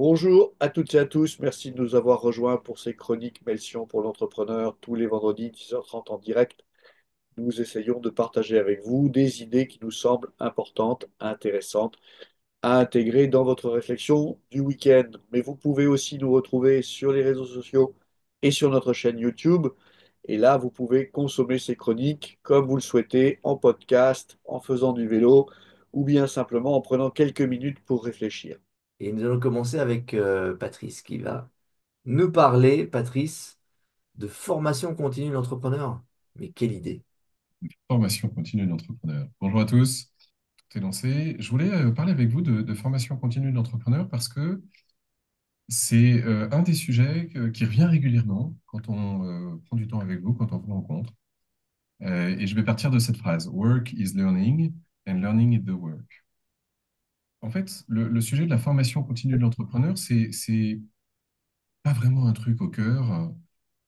Bonjour à toutes et à tous, merci de nous avoir rejoints pour ces chroniques Melsion pour l'entrepreneur tous les vendredis 10h30 en direct. Nous essayons de partager avec vous des idées qui nous semblent importantes, intéressantes à intégrer dans votre réflexion du week-end. Mais vous pouvez aussi nous retrouver sur les réseaux sociaux et sur notre chaîne YouTube. Et là, vous pouvez consommer ces chroniques comme vous le souhaitez, en podcast, en faisant du vélo ou bien simplement en prenant quelques minutes pour réfléchir. Et nous allons commencer avec Patrice qui va nous parler, Patrice, de formation continue d'entrepreneur. Mais quelle idée! Formation continue d'entrepreneur. Bonjour à tous, tout est lancé. Je voulais parler avec vous de formation continue d'entrepreneur parce que c'est un des sujets qui revient régulièrement quand on prend du temps avec vous, quand on vous rencontre. Et je vais partir de cette phrase: Work is learning and learning is the work. En fait, le sujet de la formation continue de l'entrepreneur, c'est pas vraiment un truc au cœur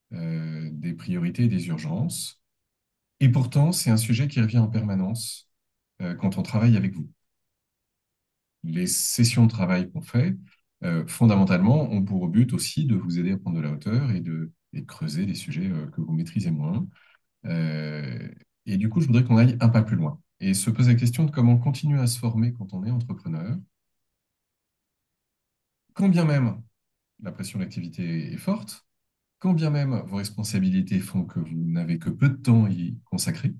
des priorités et des urgences. Et pourtant, c'est un sujet qui revient en permanence quand on travaille avec vous. Les sessions de travail qu'on fait, fondamentalement, ont pour but aussi de vous aider à prendre de la hauteur et de creuser des sujets que vous maîtrisez moins. Euh, et du coup, je voudrais qu'on aille un pas plus loin et se poser la question de comment continuer à se former quand on est entrepreneur, quand bien même la pression de l'activité est forte, quand bien même vos responsabilités font que vous n'avez que peu de temps à y consacrer.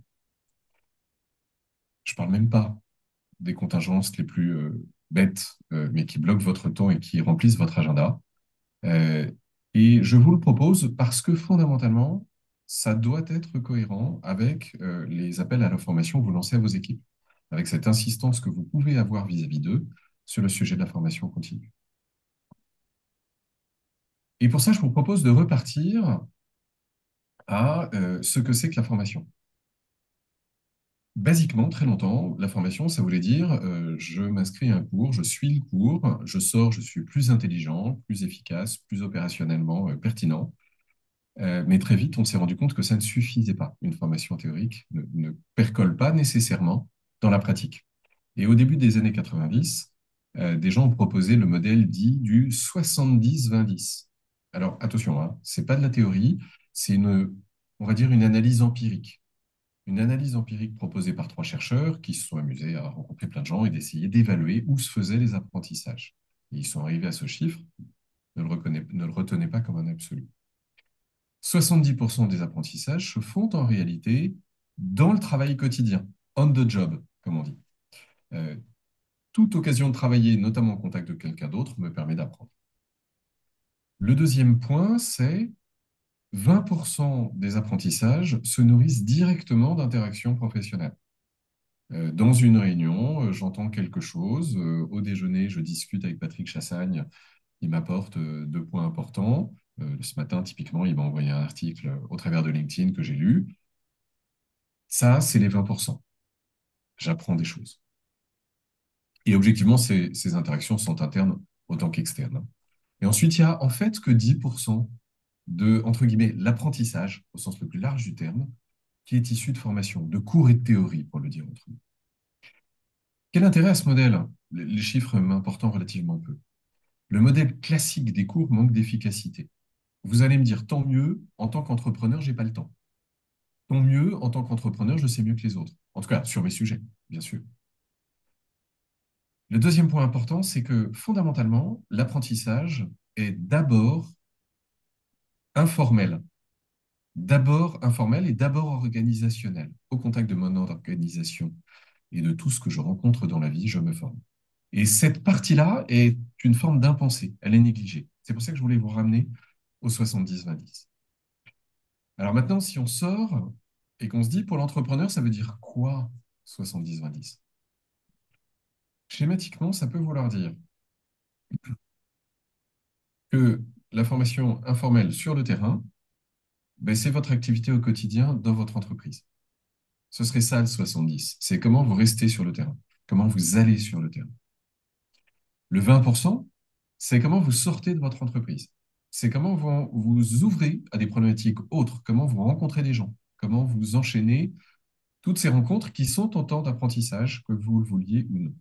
Je ne parle même pas des contingences les plus bêtes, mais qui bloquent votre temps et qui remplissent votre agenda. Euh, et je vous le propose parce que fondamentalement, ça doit être cohérent avec les appels à l'information que vous lancez à vos équipes, avec cette insistance que vous pouvez avoir vis-à-vis d'eux sur le sujet de la formation continue. Et pour ça, je vous propose de repartir à ce que c'est que la formation. Basiquement, très longtemps, la formation, ça voulait dire je m'inscris à un cours, je suis le cours, je sors, je suis plus intelligent, plus efficace, plus opérationnellement pertinent. Mais très vite, on s'est rendu compte que ça ne suffisait pas. Une formation théorique ne percole pas nécessairement dans la pratique. Et au début des années 90, des gens ont proposé le modèle dit du 70-20-10. Alors attention, hein, c'est pas de la théorie, c'est on va dire une analyse empirique. Une analyse empirique proposée par trois chercheurs qui se sont amusés à rencontrer plein de gens et d'essayer d'évaluer où se faisaient les apprentissages. Et ils sont arrivés à ce chiffre, ne le retenez pas comme un absolu. 70% des apprentissages se font en réalité dans le travail quotidien, on the job, comme on dit. Euh, Toute occasion de travailler, notamment en contact de quelqu'un d'autre, me permet d'apprendre. Le deuxième point, c'est 20% des apprentissages se nourrissent directement d'interactions professionnelles. Dans une réunion, j'entends quelque chose. Au déjeuner, je discute avec Patrick Chassagne. Il m'apporte deux points importants. Ce matin, typiquement, il m'a envoyé un article au travers de LinkedIn que j'ai lu. Ça, c'est les 20%. J'apprends des choses. Et objectivement, ces interactions sont internes autant qu'externes. Et ensuite, il y a en fait que 10% de, entre guillemets, l'apprentissage, au sens le plus large du terme, qui est issu de formation, de cours et de théorie, pour le dire autrement. Quel intérêt à ce modèle? Les chiffres m'important relativement peu. Le modèle classique des cours manque d'efficacité. Vous allez me dire, tant mieux, en tant qu'entrepreneur, j'ai pas le temps. Tant mieux, en tant qu'entrepreneur, je sais mieux que les autres. En tout cas, sur mes sujets, bien sûr. Le deuxième point important, c'est que fondamentalement, l'apprentissage est informel. D'abord informel et d'abord organisationnel. Au contact de mon organisation et de tout ce que je rencontre dans la vie, je me forme. Et cette partie-là est une forme d'impensée. Elle est négligée. C'est pour ça que je voulais vous ramener au 70-20-10. Alors maintenant, si on sort et qu'on se dit, pour l'entrepreneur, ça veut dire quoi 70-20-10? Schématiquement, ça peut vouloir dire que la formation informelle sur le terrain, ben, c'est votre activité au quotidien dans votre entreprise. Ce serait ça le 70. C'est comment vous restez sur le terrain, comment vous allez sur le terrain. Le 20%, c'est comment vous sortez de votre entreprise. C'est comment vous ouvrez à des problématiques autres, comment vous rencontrez des gens, comment vous enchaînez toutes ces rencontres qui sont autant d'apprentissage que vous le vouliez ou non.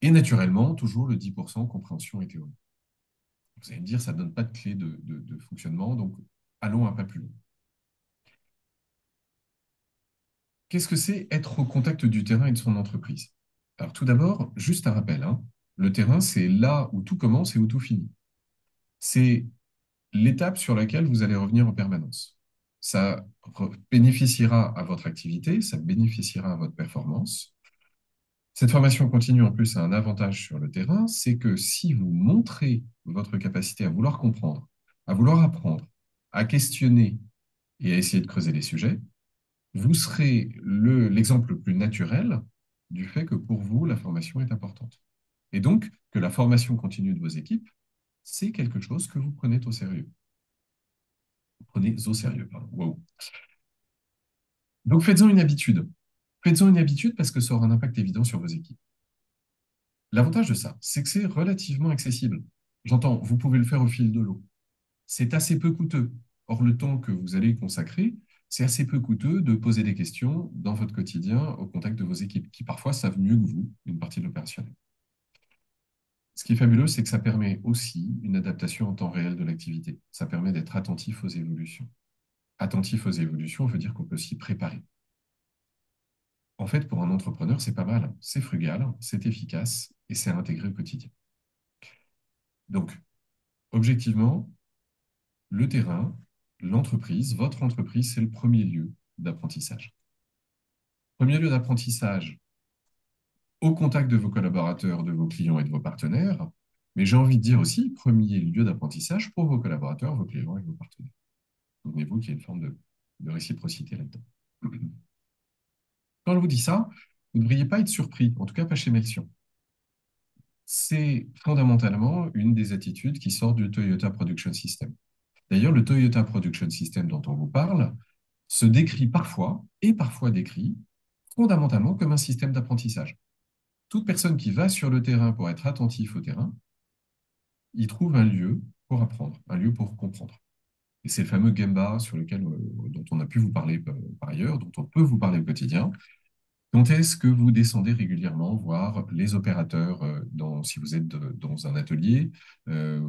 Et naturellement, toujours le 10% compréhension et théorie. Vous allez me dire, ça ne donne pas de clé de fonctionnement, donc allons un pas plus loin. Qu'est-ce que c'est être au contact du terrain et de son entreprise? Alors tout d'abord, juste un rappel, hein, le terrain, c'est là où tout commence et où tout finit. C'est l'étape sur laquelle vous allez revenir en permanence. Ça bénéficiera à votre activité, ça bénéficiera à votre performance. Cette formation continue en plus a un avantage sur le terrain, c'est que si vous montrez votre capacité à vouloir comprendre, à vouloir apprendre, à questionner et à essayer de creuser les sujets, vous serez l'exemple le plus naturel du fait que pour vous, la formation est importante. Et donc, que la formation continue de vos équipes, c'est quelque chose que vous prenez au sérieux. Vous prenez au sérieux, pardon. Wow. Donc, faites-en une habitude. Faites-en une habitude parce que ça aura un impact évident sur vos équipes. L'avantage de ça, c'est que c'est relativement accessible. J'entends, vous pouvez le faire au fil de l'eau. C'est assez peu coûteux. Or, le temps que vous allez y consacrer, c'est assez peu coûteux de poser des questions dans votre quotidien au contact de vos équipes, qui parfois savent mieux que vous une partie de l'opérationnel. Ce qui est fabuleux, c'est que ça permet aussi une adaptation en temps réel de l'activité. Ça permet d'être attentif aux évolutions. Attentif aux évolutions veut dire qu'on peut s'y préparer. En fait, pour un entrepreneur, c'est pas mal. C'est frugal, c'est efficace et c'est intégré au quotidien. Donc, objectivement, le terrain, l'entreprise, votre entreprise, c'est le premier lieu d'apprentissage. Premier lieu d'apprentissage au contact de vos collaborateurs, de vos clients et de vos partenaires, mais j'ai envie de dire aussi premier lieu d'apprentissage pour vos collaborateurs, vos clients et vos partenaires. Souvenez-vous qu'il y a une forme de réciprocité là-dedans. Quand je vous dis ça, vous ne devriez pas être surpris, en tout cas pas chez Melsion. C'est fondamentalement une des attitudes qui sort du Toyota Production System. D'ailleurs, le Toyota Production System dont on vous parle se décrit parfois, et parfois décrit, fondamentalement comme un système d'apprentissage. Toute personne qui va sur le terrain pour être attentif au terrain, y trouve un lieu pour apprendre, un lieu pour comprendre. Et c'est le fameux Gemba dont on a pu vous parler par ailleurs, dont on peut vous parler au quotidien. Quand est-ce que vous descendez régulièrement voir les opérateurs, si vous êtes dans un atelier, je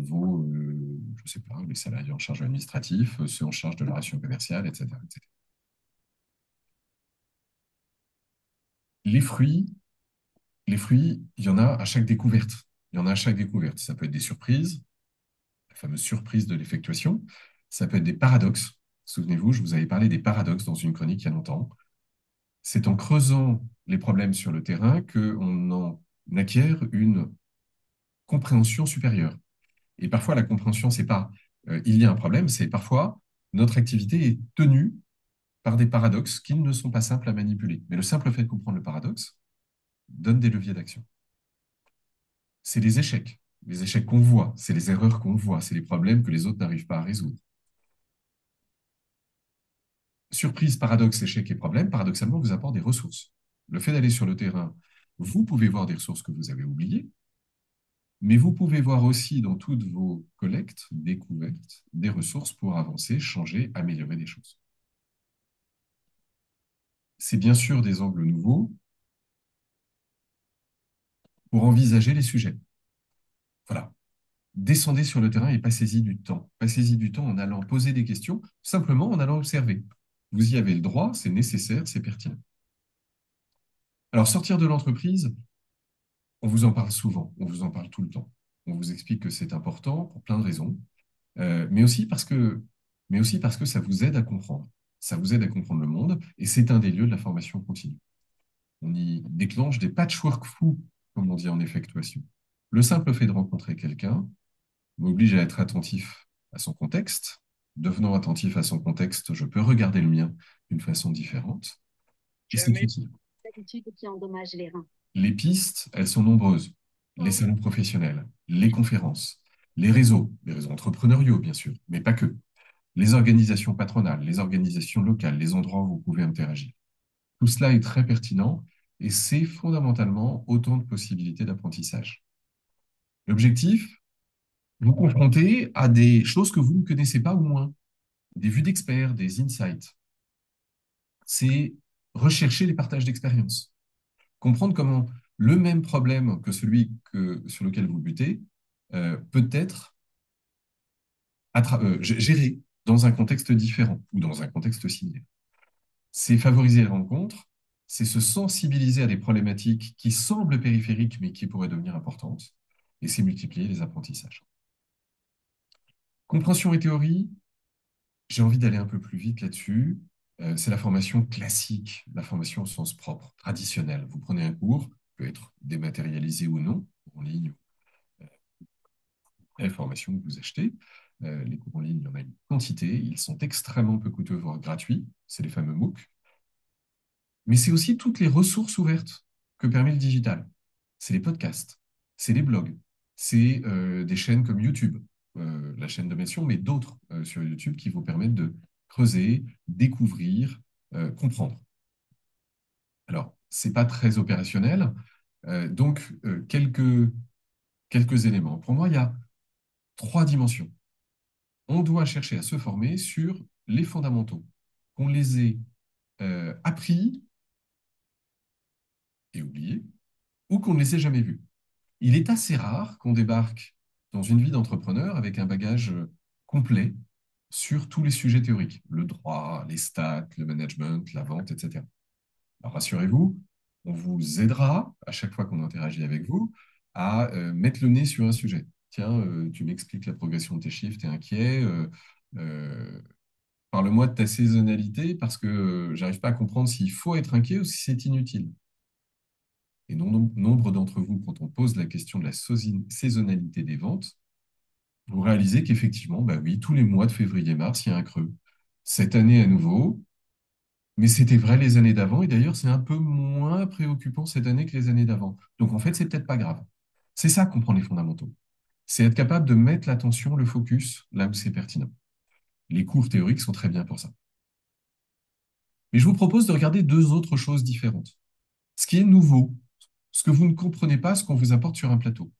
sais pas, les salariés en charge administratif, ceux en charge de la relation commerciale, etc., etc. Les fruits, les fruits, il y en a à chaque découverte. Il y en a à chaque découverte. Ça peut être des surprises, la fameuse surprise de l'effectuation. Ça peut être des paradoxes. Souvenez-vous, je vous avais parlé des paradoxes dans une chronique il y a longtemps. C'est en creusant les problèmes sur le terrain qu'on en acquiert une compréhension supérieure. Et parfois, la compréhension, c'est pas il y a un problème, c'est parfois notre activité est tenue par des paradoxes qui ne sont pas simples à manipuler. Mais le simple fait de comprendre le paradoxe donne des leviers d'action. C'est les échecs qu'on voit, c'est les erreurs qu'on voit, c'est les problèmes que les autres n'arrivent pas à résoudre. Surprise, paradoxe, échec et problème, paradoxalement, vous apporte des ressources. Le fait d'aller sur le terrain, vous pouvez voir des ressources que vous avez oubliées, mais vous pouvez voir aussi dans toutes vos collectes, découvertes, des ressources pour avancer, changer, améliorer des choses. C'est bien sûr des angles nouveaux pour envisager les sujets. Voilà. Descendez sur le terrain et passez-y du temps. Passez-y du temps en allant poser des questions, simplement en allant observer. Vous y avez le droit, c'est nécessaire, c'est pertinent. Alors, sortir de l'entreprise, on vous en parle souvent, on vous en parle tout le temps. On vous explique que c'est important pour plein de raisons, mais aussi parce que ça vous aide à comprendre. Ça vous aide à comprendre le monde, et c'est un des lieux de la formation continue. On y déclenche des patchwork fous, comme on dit en effectuation. Le simple fait de rencontrer quelqu'un m'oblige à être attentif à son contexte. Devenant attentif à son contexte, je peux regarder le mien d'une façon différente. Et c'est utile. L'habitude qui endommage les reins. Les pistes, elles sont nombreuses. Les salons professionnels, les conférences, les réseaux entrepreneuriaux, bien sûr, mais pas que. Les organisations patronales, les organisations locales, les endroits où vous pouvez interagir. Tout cela est très pertinent et c'est fondamentalement autant de possibilités d'apprentissage. L'objectif, vous confronter à des choses que vous ne connaissez pas ou moins, des vues d'experts, des insights. C'est rechercher les partages d'expériences, comprendre comment le même problème que celui sur lequel vous butez peut être géré dans un contexte différent ou dans un contexte similaire. C'est favoriser les rencontres, c'est se sensibiliser à des problématiques qui semblent périphériques mais qui pourraient devenir importantes, et c'est multiplier les apprentissages. Compréhension et théorie, j'ai envie d'aller un peu plus vite là-dessus. C'est la formation classique, la formation au sens propre, traditionnelle. Vous prenez un cours, peut être dématérialisé ou non, en ligne, la formation que vous achetez. Les cours en ligne, il y en a une quantité. Ils sont extrêmement peu coûteux, voire gratuits. C'est les fameux MOOC. Mais c'est aussi toutes les ressources ouvertes que permet le digital. C'est les podcasts, c'est les blogs, c'est des chaînes comme YouTube, la chaîne de Mention, mais d'autres sur YouTube qui vous permettent de creuser, découvrir, comprendre. Alors, c'est pas très opérationnel, donc quelques éléments. Pour moi, il y a 3 dimensions. On doit chercher à se former sur les fondamentaux, qu'on les ait appris et oubliés, ou qu'on ne les ait jamais vus. Il est assez rare qu'on débarque dans une vie d'entrepreneur avec un bagage complet sur tous les sujets théoriques, le droit, les stats, le management, la vente, etc. Alors rassurez-vous, on vous aidera à chaque fois qu'on interagit avec vous à mettre le nez sur un sujet. Tiens, tu m'expliques la progression de tes chiffres, tu es inquiet. Euh, Parle-moi de ta saisonnalité parce que j'arrive pas à comprendre s'il faut être inquiet ou si c'est inutile. Et nombre d'entre vous, quand on pose la question de la saisonnalité des ventes, vous réalisez qu'effectivement, bah oui, tous les mois de février-mars, il y a un creux. Cette année à nouveau, mais c'était vrai les années d'avant, et d'ailleurs, c'est un peu moins préoccupant cette année que les années d'avant. Donc en fait, c'est peut-être pas grave. C'est ça comprendre les fondamentaux. C'est être capable de mettre l'attention, le focus là où c'est pertinent. Les cours théoriques sont très bien pour ça. Mais je vous propose de regarder 2 autres choses différentes. Ce qui est nouveau, ce que vous ne comprenez pas, ce qu'on vous apporte sur un plateau.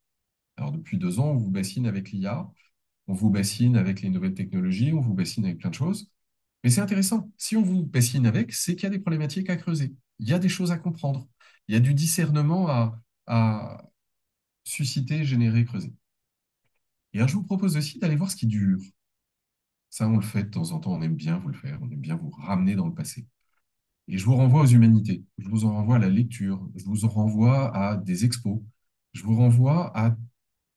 Alors, depuis 2 ans, on vous bassine avec l'IA, on vous bassine avec les nouvelles technologies, on vous bassine avec plein de choses. Mais c'est intéressant. Si on vous bassine avec, c'est qu'il y a des problématiques à creuser. Il y a des choses à comprendre. Il y a du discernement à susciter, générer, creuser. Et alors, je vous propose aussi d'aller voir ce qui dure. Ça, on le fait de temps en temps, on aime bien vous le faire, on aime bien vous ramener dans le passé. Et je vous renvoie aux humanités, je vous en renvoie à la lecture, je vous en renvoie à des expos, je vous renvoie à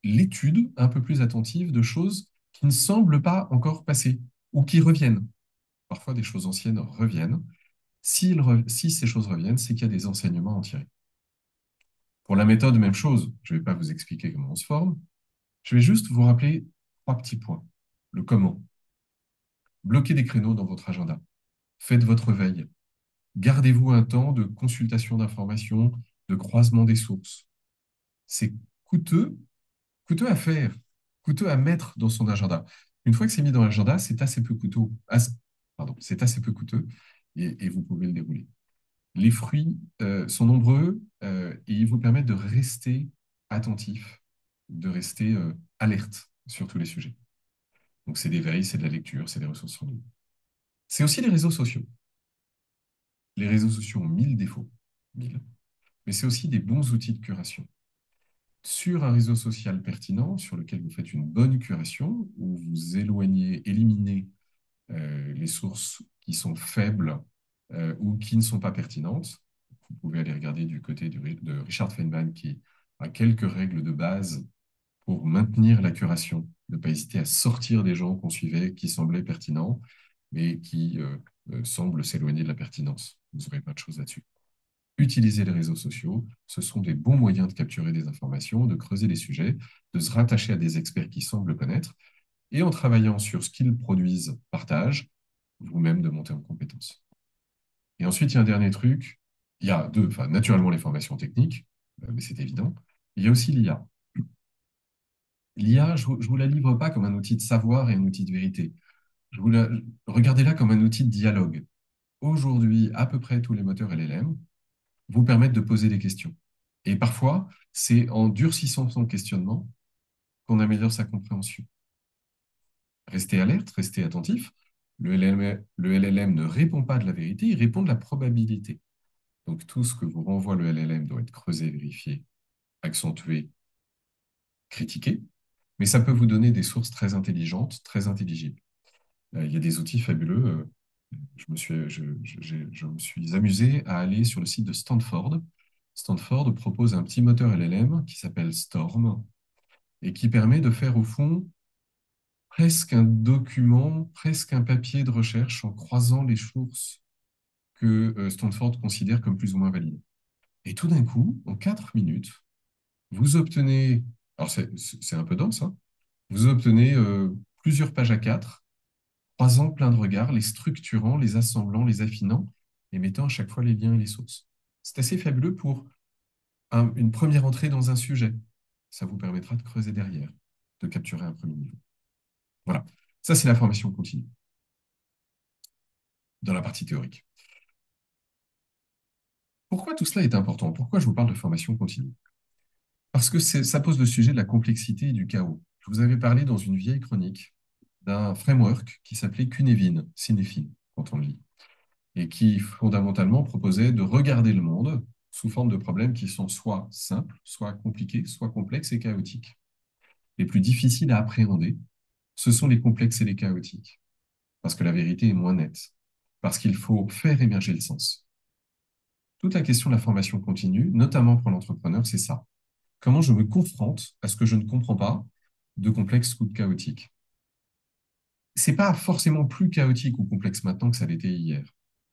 l'étude un peu plus attentive de choses qui ne semblent pas encore passer ou qui reviennent. Parfois, des choses anciennes reviennent. Si ces choses reviennent, c'est qu'il y a des enseignements à en tirer. Pour la méthode, même chose. Je ne vais pas vous expliquer comment on se forme. Je vais juste vous rappeler 3 petits points. Le comment. Bloquez des créneaux dans votre agenda. Faites votre veille. Gardez-vous un temps de consultation d'informations, de croisement des sources. C'est coûteux, coûteux à faire, coûteux à mettre dans son agenda. Une fois que c'est mis dans l'agenda, c'est assez peu coûteux, c'est assez peu coûteux et vous pouvez le dérouler. Les fruits sont nombreux et ils vous permettent de rester attentif, de rester alerte sur tous les sujets. Donc c'est des veilles, c'est de la lecture, c'est des ressources en ligne. C'est aussi les réseaux sociaux. Les réseaux sociaux ont 1000 défauts, 1000, mais c'est aussi des bons outils de curation. Sur un réseau social pertinent, sur lequel vous faites une bonne curation, où vous éloignez, éliminez les sources qui sont faibles ou qui ne sont pas pertinentes, vous pouvez aller regarder du côté de Richard Feynman qui a quelques règles de base pour maintenir la curation. Ne pas hésiter à sortir des gens qu'on suivait qui semblaient pertinents, mais qui semblent s'éloigner de la pertinence. Vous n'aurez pas de choses là-dessus. Utiliser les réseaux sociaux, ce sont des bons moyens de capturer des informations, de creuser les sujets, de se rattacher à des experts qui semblent connaître, et en travaillant sur ce qu'ils produisent, partagent, vous-même de monter en compétences. Et ensuite, il y a un dernier truc, il y a naturellement les formations techniques, mais c'est évident. Il y a aussi l'IA. L'IA, je ne vous la livre pas comme un outil de savoir et un outil de vérité. Regardez-la comme un outil de dialogue. Aujourd'hui, à peu près tous les moteurs LLM vous permettent de poser des questions. Et parfois, c'est en durcissant son questionnement qu'on améliore sa compréhension. Restez alerte, restez attentif. Le LLM ne répond pas de la vérité, il répond de la probabilité. Donc tout ce que vous renvoie le LLM doit être creusé, vérifié, accentué, critiqué, mais ça peut vous donner des sources très intelligentes, très intelligibles. Il y a des outils fabuleux. Je me suis amusé à aller sur le site de Stanford. Stanford propose un petit moteur LLM qui s'appelle Storm et qui permet de faire au fond presque un document, presque un papier de recherche en croisant les sources que Stanford considère comme plus ou moins valides. Et tout d'un coup, en 4 minutes, vous obtenez, alors c'est un peu dense, hein, vous obtenez plusieurs pages à 4, croisant plein de regards, les structurant, les assemblant, les affinant, et mettant à chaque fois les liens et les sources. C'est assez fabuleux pour une première entrée dans un sujet. Ça vous permettra de creuser derrière, de capturer un premier niveau. Voilà, ça c'est la formation continue, dans la partie théorique. Pourquoi tout cela est important? Pourquoi je vous parle de formation continue? Parce que ça pose le sujet de la complexité et du chaos. Je vous avais parlé dans une vieille chronique d'un framework qui s'appelait Cynefin, Cynefin, quand on le lit, et qui fondamentalement proposait de regarder le monde sous forme de problèmes qui sont soit simples, soit compliqués, soit complexes et chaotiques. Les plus difficiles à appréhender, ce sont les complexes et les chaotiques, parce que la vérité est moins nette, parce qu'il faut faire émerger le sens. Toute la question de la formation continue, notamment pour l'entrepreneur, c'est ça. Comment je me confronte à ce que je ne comprends pas, de complexe ou de chaotique. C'est pas forcément plus chaotique ou complexe maintenant que ça l'était hier,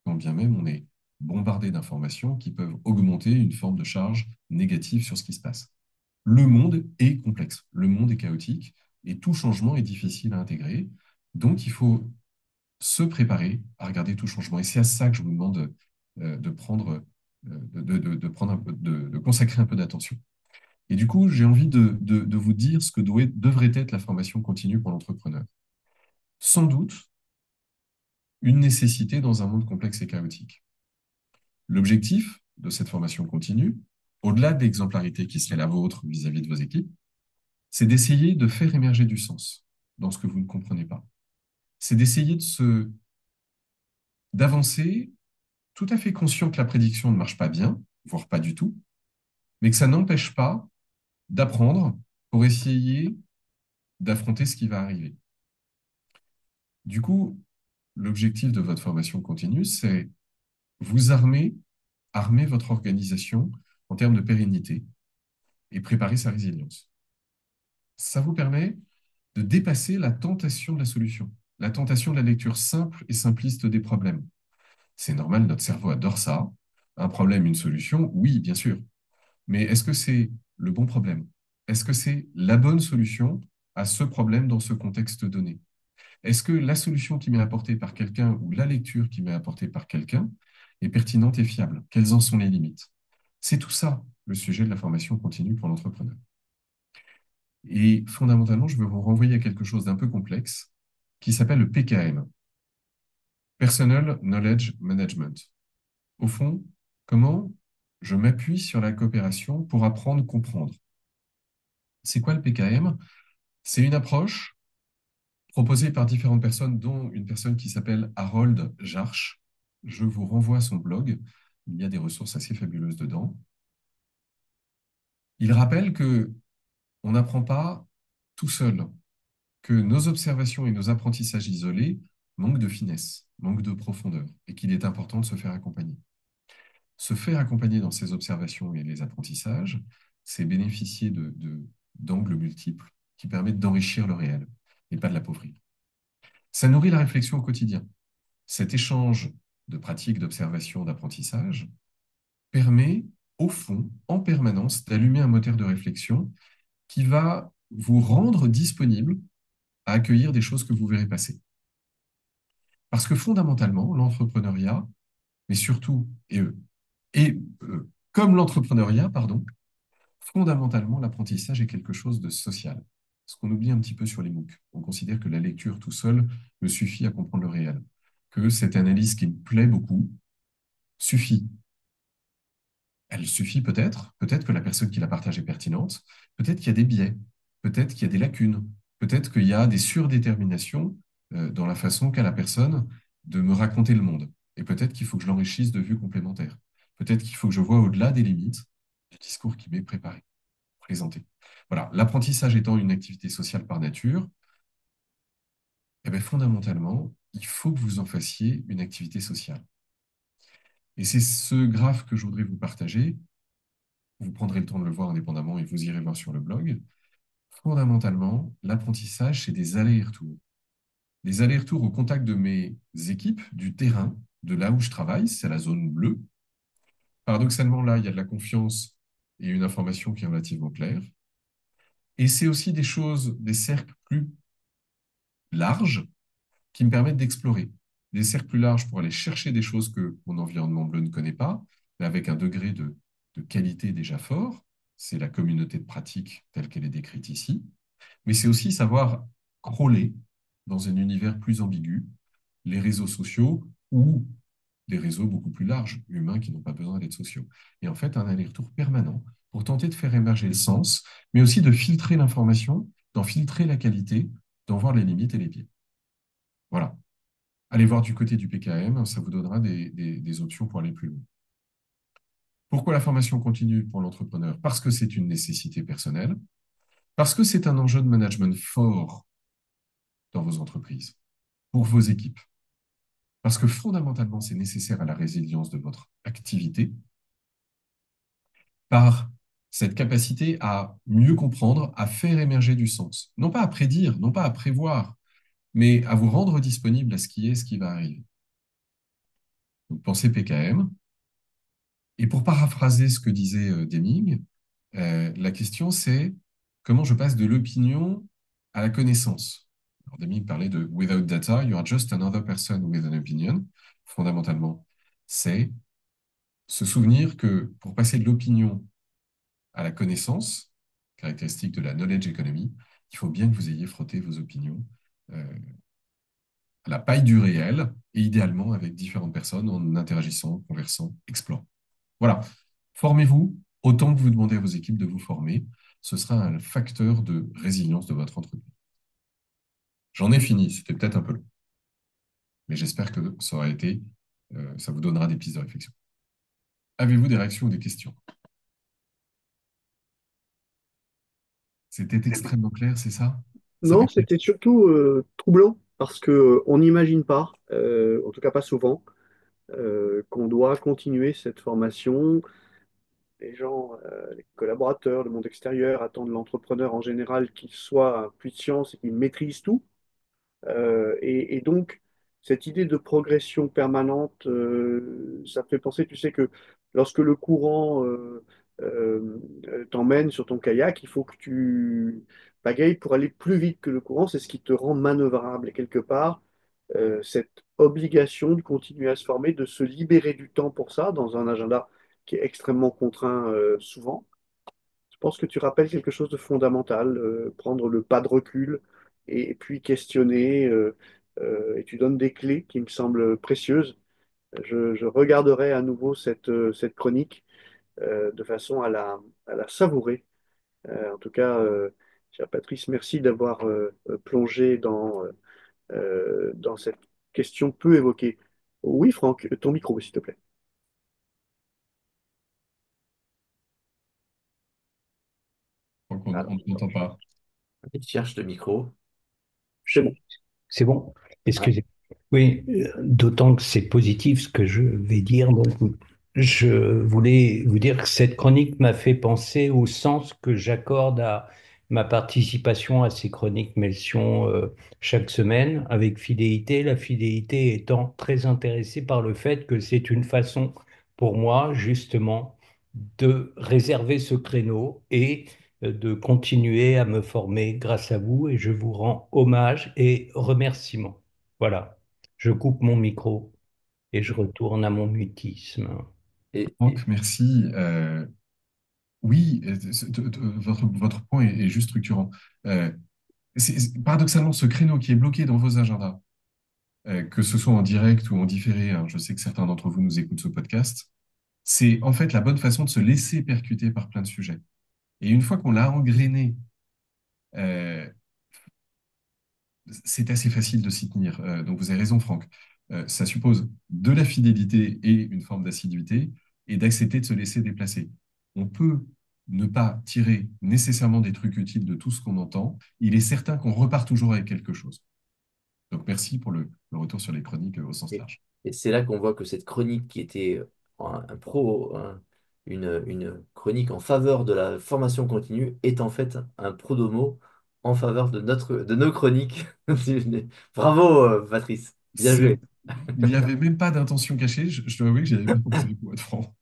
quand bien même on est bombardé d'informations qui peuvent augmenter une forme de charge négative sur ce qui se passe. Le monde est complexe, le monde est chaotique, et tout changement est difficile à intégrer. Donc, il faut se préparer à regarder tout changement. Et c'est à ça que je vous demande de prendre, de prendre un peu, de consacrer un peu d'attention. Et du coup, j'ai envie de vous dire ce que devrait être la formation continue pour l'entrepreneur. Sans doute, une nécessité dans un monde complexe et chaotique. L'objectif de cette formation continue, au-delà de l'exemplarité qui serait la vôtre vis-à-vis de vos équipes, c'est d'essayer de faire émerger du sens dans ce que vous ne comprenez pas. C'est d'essayer d'avancer tout à fait conscient que la prédiction ne marche pas bien, voire pas du tout, mais que ça n'empêche pas d'apprendre pour essayer d'affronter ce qui va arriver. Du coup, l'objectif de votre formation continue, c'est vous armer votre organisation en termes de pérennité et préparer sa résilience. Ça vous permet de dépasser la tentation de la solution, la tentation de la lecture simple et simpliste des problèmes. C'est normal, notre cerveau adore ça. Un problème, une solution, oui, bien sûr. Mais est-ce que c'est le bon problème? Est-ce que c'est la bonne solution à ce problème dans ce contexte donné? Est-ce que la solution qui m'est apportée par quelqu'un ou la lecture qui m'est apportée par quelqu'un est pertinente et fiable? Quelles en sont les limites? C'est tout ça, le sujet de la formation continue pour l'entrepreneur. Et fondamentalement, je veux vous renvoyer à quelque chose d'un peu complexe qui s'appelle le PKM, Personal Knowledge Management. Au fond, comment je m'appuie sur la coopération pour apprendre, comprendre. C'est quoi le PKM? C'est une approche proposée par différentes personnes, dont une personne qui s'appelle Harold Jarch. Je vous renvoie à son blog. Il y a des ressources assez fabuleuses dedans. Il rappelle que on n'apprend pas tout seul, que nos observations et nos apprentissages isolés manquent de finesse, manquent de profondeur, et qu'il est important de se faire accompagner. Se faire accompagner dans ces observations et les apprentissages, c'est bénéficier d'angles multiples qui permettent d'enrichir le réel et pas de l'appauvrir. Ça nourrit la réflexion au quotidien. Cet échange de pratiques, d'observation, d'apprentissage permet, au fond, en permanence, d'allumer un moteur de réflexion qui va vous rendre disponible à accueillir des choses que vous verrez passer. Parce que fondamentalement, l'entrepreneuriat, mais surtout, comme l'entrepreneuriat, pardon, fondamentalement, l'apprentissage est quelque chose de social. Ce qu'on oublie un petit peu sur les MOOC. On considère que la lecture tout seul me suffit à comprendre le réel, que cette analyse qui me plaît beaucoup suffit. Elle suffit peut-être que la personne qui la partage est pertinente, peut-être qu'il y a des biais, peut-être qu'il y a des lacunes, peut-être qu'il y a des surdéterminations dans la façon qu'a la personne de me raconter le monde. Et peut-être qu'il faut que je l'enrichisse de vues complémentaires. Peut-être qu'il faut que je voie au-delà des limites du discours qui m'est préparé, présenté. Voilà, l'apprentissage étant une activité sociale par nature, eh bien, fondamentalement, il faut que vous en fassiez une activité sociale. Et c'est ce graphe que je voudrais vous partager. Vous prendrez le temps de le voir indépendamment et vous irez voir sur le blog. Fondamentalement, l'apprentissage, c'est des allers-retours. Des allers-retours au contact de mes équipes, du terrain, de là où je travaille, c'est la zone bleue. Paradoxalement, là, il y a de la confiance et une information qui est relativement claire. Et c'est aussi des choses, des cercles plus larges qui me permettent d'explorer. Des cercles plus larges pour aller chercher des choses que mon environnement bleu ne connaît pas, mais avec un degré de qualité déjà fort. C'est la communauté de pratique telle qu'elle est décrite ici. Mais c'est aussi savoir crawler dans un univers plus ambigu, les réseaux sociaux ou des réseaux beaucoup plus larges, humains qui n'ont pas besoin d'être sociaux. Et en fait, un aller-retour permanent pour tenter de faire émerger le sens, mais aussi de filtrer l'information, d'en filtrer la qualité, d'en voir les limites et les pieds. Voilà. Allez voir du côté du PKM, ça vous donnera des options pour aller plus loin. Pourquoi la formation continue pour l'entrepreneur? Parce que c'est une nécessité personnelle, parce que c'est un enjeu de management fort dans vos entreprises, pour vos équipes, parce que fondamentalement, c'est nécessaire à la résilience de votre activité, par cette capacité à mieux comprendre, à faire émerger du sens. Non pas à prédire, non pas à prévoir, mais à vous rendre disponible à ce qui est, ce qui va arriver. Donc, pensez PKM. Et pour paraphraser ce que disait Deming, la question c'est comment je passe de l'opinion à la connaissance. Alors, Deming parlait de without data, you are just another person with an opinion. Fondamentalement, c'est se souvenir que pour passer de l'opinion à la connaissance, caractéristique de la knowledge economy, il faut bien que vous ayez frotté vos opinions à la paille du réel et idéalement avec différentes personnes en interagissant, conversant, explorant. Voilà. Formez-vous autant que vous demandez à vos équipes de vous former. Ce sera un facteur de résilience de votre entreprise. J'en ai fini. C'était peut-être un peu long, mais j'espère que ça aura été, ça vous donnera des pistes de réflexion. Avez-vous des réactions ou des questions? C'était extrêmement clair, c'est ça? Ça Non, fait c'était surtout troublant parce que on n'imagine pas, en tout cas pas souvent, qu'on doit continuer cette formation. Les gens, les collaborateurs, le monde extérieur attendent de l'entrepreneur en général qu'il soit un puits de science et qu'il maîtrise tout. Et donc, cette idée de progression permanente, ça me fait penser, tu sais, que lorsque le courant t'emmène sur ton kayak, il faut que tu pagayes pour aller plus vite que le courant. C'est ce qui te rend manœuvrable. Et quelque part, cette obligation de continuer à se former, de se libérer du temps pour ça, dans un agenda qui est extrêmement contraint souvent. Je pense que tu rappelles quelque chose de fondamental, prendre le pas de recul et puis questionner, et tu donnes des clés qui me semblent précieuses. Je regarderai à nouveau cette chronique de façon à la savourer. En tout cas, cher Patrice, merci d'avoir plongé dans cette question peu évoquée. Oui, Franck, ton micro, s'il te plaît. Donc on Alors, ne t'entend pas. je cherche le micro. C'est bon. C'est bon. Ouais. Excusez. Oui, d'autant que c'est positif ce que je vais dire. Donc, je voulais vous dire que cette chronique m'a fait penser au sens que j'accorde à ma participation à ces chroniques Melchion chaque semaine avec fidélité. La fidélité étant très intéressée par le fait que c'est une façon pour moi, justement, de réserver ce créneau et de continuer à me former grâce à vous et je vous rends hommage et remerciements. Voilà, je coupe mon micro et je retourne à mon mutisme. Et Franck, merci. Oui, votre point est juste structurant. Euh, Paradoxalement, ce créneau qui est bloqué dans vos agendas, que ce soit en direct ou en différé, hein, je sais que certains d'entre vous nous écoutent ce podcast, c'est en fait la bonne façon de se laisser percuter par plein de sujets. Et une fois qu'on l'a engrainé, euh, c'est assez facile de s'y tenir. Donc vous avez raison, Franck. Ça suppose de la fidélité et une forme d'assiduité, et d'accepter de se laisser déplacer. On peut ne pas tirer nécessairement des trucs utiles de tout ce qu'on entend. Il est certain qu'on repart toujours avec quelque chose. Donc merci pour le retour sur les chroniques au sens Et, large. et c'est là qu'on voit que cette chronique qui était une chronique en faveur de la formation continue est en fait un pro-domo en faveur de nos chroniques. Bravo, Patrice. Bien C'est, joué. il n'y avait même pas d'intention cachée. Je dois avouer que j'avais pas pensé, pour être franc.